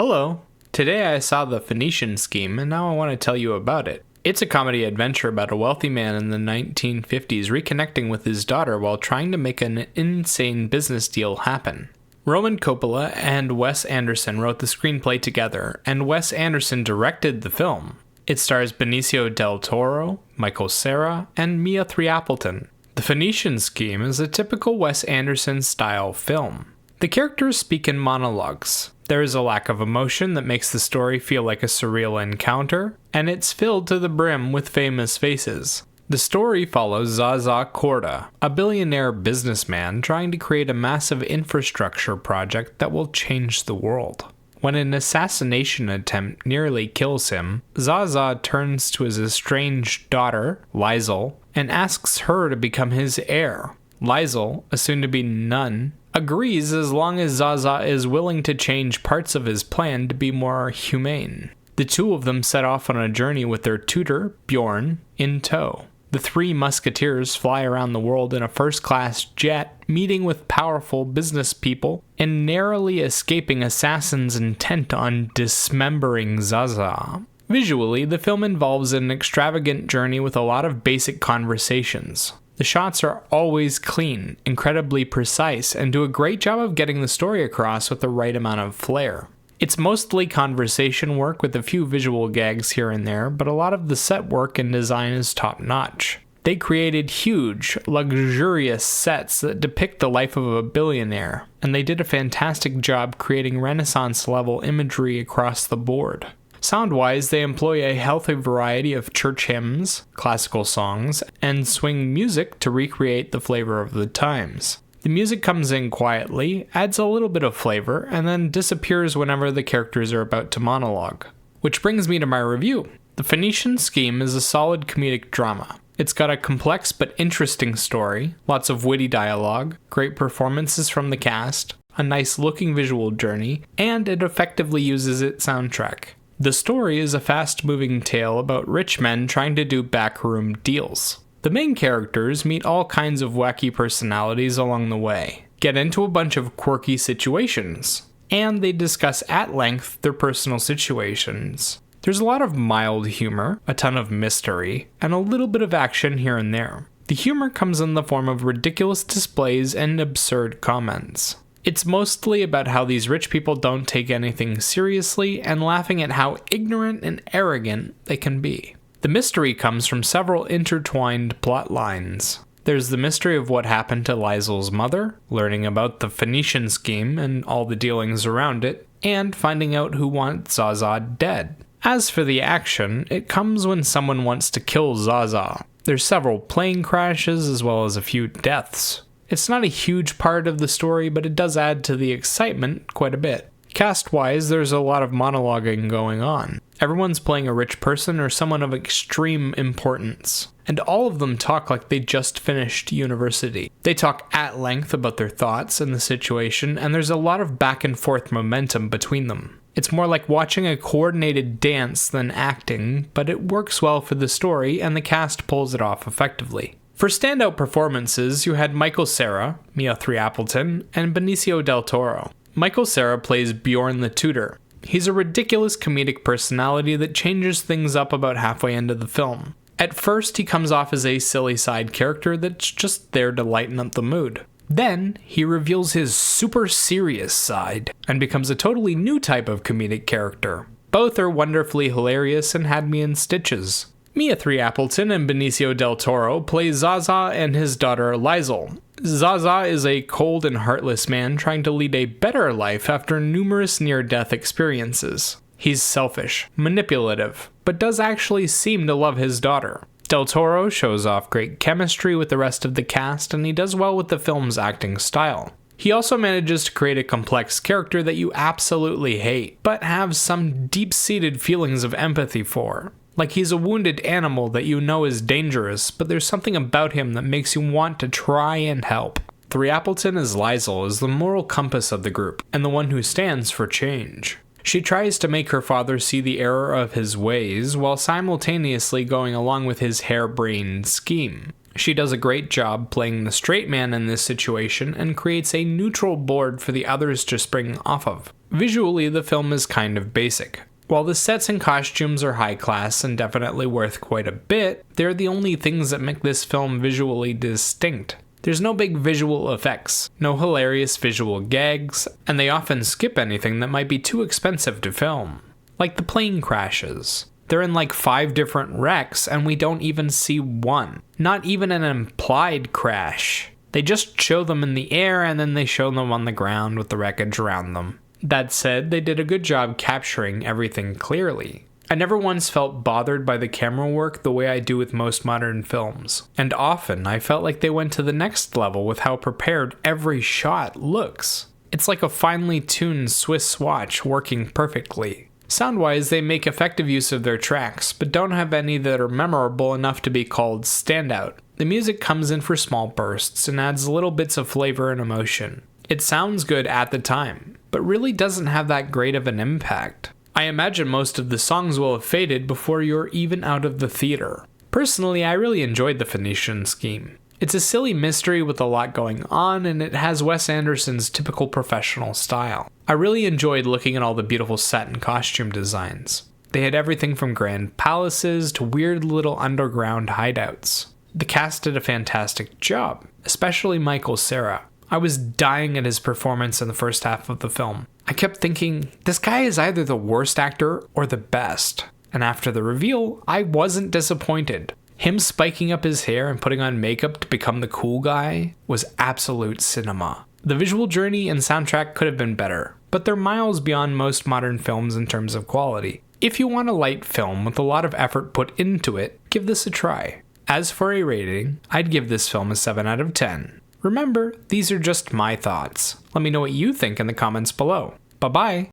Hello! Today I saw the Phoenician Scheme, and now I want to tell you about it. It's a comedy adventure about a wealthy man in the 1950s reconnecting with his daughter while trying to make an insane business deal happen. Roman Coppola and Wes Anderson wrote the screenplay together, and Wes Anderson directed the film. It stars Benicio del Toro, Michael Cera, and Mia Appleton. The Phoenician Scheme is a typical Wes Anderson-style film. The characters speak in monologues. There is a lack of emotion that makes the story feel like a surreal encounter, and it's filled to the brim with famous faces. The story follows Zaza Corda, a billionaire businessman trying to create a massive infrastructure project that will change the world. When an assassination attempt nearly kills him, Zaza turns to his estranged daughter, Liesl, and asks her to become his heir. Liesl, a soon-to-be nun, agrees as long as Zaza is willing to change parts of his plan to be more humane. The two of them set off on a journey with their tutor, Bjorn, in tow. The three musketeers fly around the world in a first-class jet, meeting with powerful business people and narrowly escaping assassins intent on dismembering Zaza. Visually, the film involves an extravagant journey with a lot of basic conversations. The shots are always clean, incredibly precise, and do a great job of getting the story across with the right amount of flair. It's mostly conversation work with a few visual gags here and there, but a lot of the set work and design is top-notch. They created huge, luxurious sets that depict the life of a billionaire, and they did a fantastic job creating Renaissance-level imagery across the board. Sound-wise, they employ a healthy variety of church hymns, classical songs, and swing music to recreate the flavor of the times. The music comes in quietly, adds a little bit of flavor, and then disappears whenever the characters are about to monologue. Which brings me to my review. The Phoenician Scheme is a solid comedic drama. It's got a complex but interesting story, lots of witty dialogue, great performances from the cast, a nice looking visual journey, and it effectively uses its soundtrack. The story is a fast-moving tale about rich men trying to do backroom deals. The main characters meet all kinds of wacky personalities along the way, get into a bunch of quirky situations, and they discuss at length their personal situations. There's a lot of mild humor, a ton of mystery, and a little bit of action here and there. The humor comes in the form of ridiculous displays and absurd comments. It's mostly about how these rich people don't take anything seriously and laughing at how ignorant and arrogant they can be. The mystery comes from several intertwined plot lines. There's the mystery of what happened to Liesl's mother, learning about the Phoenician Scheme and all the dealings around it, and finding out who wants Zaza dead. As for the action, it comes when someone wants to kill Zaza. There's several plane crashes as well as a few deaths. It's not a huge part of the story, but it does add to the excitement quite a bit. Cast-wise, there's a lot of monologuing going on. Everyone's playing a rich person or someone of extreme importance. And all of them talk like they just finished university. They talk at length about their thoughts and the situation, and there's a lot of back and forth momentum between them. It's more like watching a coordinated dance than acting, but it works well for the story, and the cast pulls it off effectively. For standout performances, you had Michael Cera, Mia Appleton, and Benicio del Toro. Michael Cera plays Bjorn the tutor. He's a ridiculous comedic personality that changes things up about halfway into the film. At first, he comes off as a silly side character that's just there to lighten up the mood. Then, he reveals his super serious side, and becomes a totally new type of comedic character. Both are wonderfully hilarious and had me in stitches. Mia Appleton and Benicio del Toro play Zaza and his daughter Liesl. Zaza is a cold and heartless man trying to lead a better life after numerous near-death experiences. He's selfish, manipulative, but does actually seem to love his daughter. Del Toro shows off great chemistry with the rest of the cast, and he does well with the film's acting style. He also manages to create a complex character that you absolutely hate, but have some deep-seated feelings of empathy for. Like he's a wounded animal that you know is dangerous, but there's something about him that makes you want to try and help. Appleton as Liesl is the moral compass of the group, and the one who stands for change. She tries to make her father see the error of his ways, while simultaneously going along with his harebrained scheme. She does a great job playing the straight man in this situation, and creates a neutral board for the others to spring off of. Visually, the film is kind of basic. While the sets and costumes are high class and definitely worth quite a bit, they're the only things that make this film visually distinct. There's no big visual effects, no hilarious visual gags, and they often skip anything that might be too expensive to film. Like the plane crashes. They're in like 5 different wrecks and we don't even see one. Not even an implied crash. They just show them in the air and then they show them on the ground with the wreckage around them. That said, they did a good job capturing everything clearly. I never once felt bothered by the camera work the way I do with most modern films. And often, I felt like they went to the next level with how prepared every shot looks. It's like a finely tuned Swiss watch working perfectly. Sound-wise, they make effective use of their tracks, but don't have any that are memorable enough to be called standout. The music comes in for small bursts and adds little bits of flavor and emotion. It sounds good at the time, but really doesn't have that great of an impact. I imagine most of the songs will have faded before you're even out of the theater. Personally, I really enjoyed the Phoenician Scheme. It's a silly mystery with a lot going on, and it has Wes Anderson's typical professional style. I really enjoyed looking at all the beautiful set and costume designs. They had everything from grand palaces to weird little underground hideouts. The cast did a fantastic job, especially Michael Cera. I was dying at his performance in the first half of the film. I kept thinking, this guy is either the worst actor or the best. And after the reveal, I wasn't disappointed. Him spiking up his hair and putting on makeup to become the cool guy was absolute cinema. The visual journey and soundtrack could have been better, but they're miles beyond most modern films in terms of quality. If you want a light film with a lot of effort put into it, give this a try. As for a rating, I'd give this film a 7 out of 10. Remember, these are just my thoughts. Let me know what you think in the comments below. Bye-bye!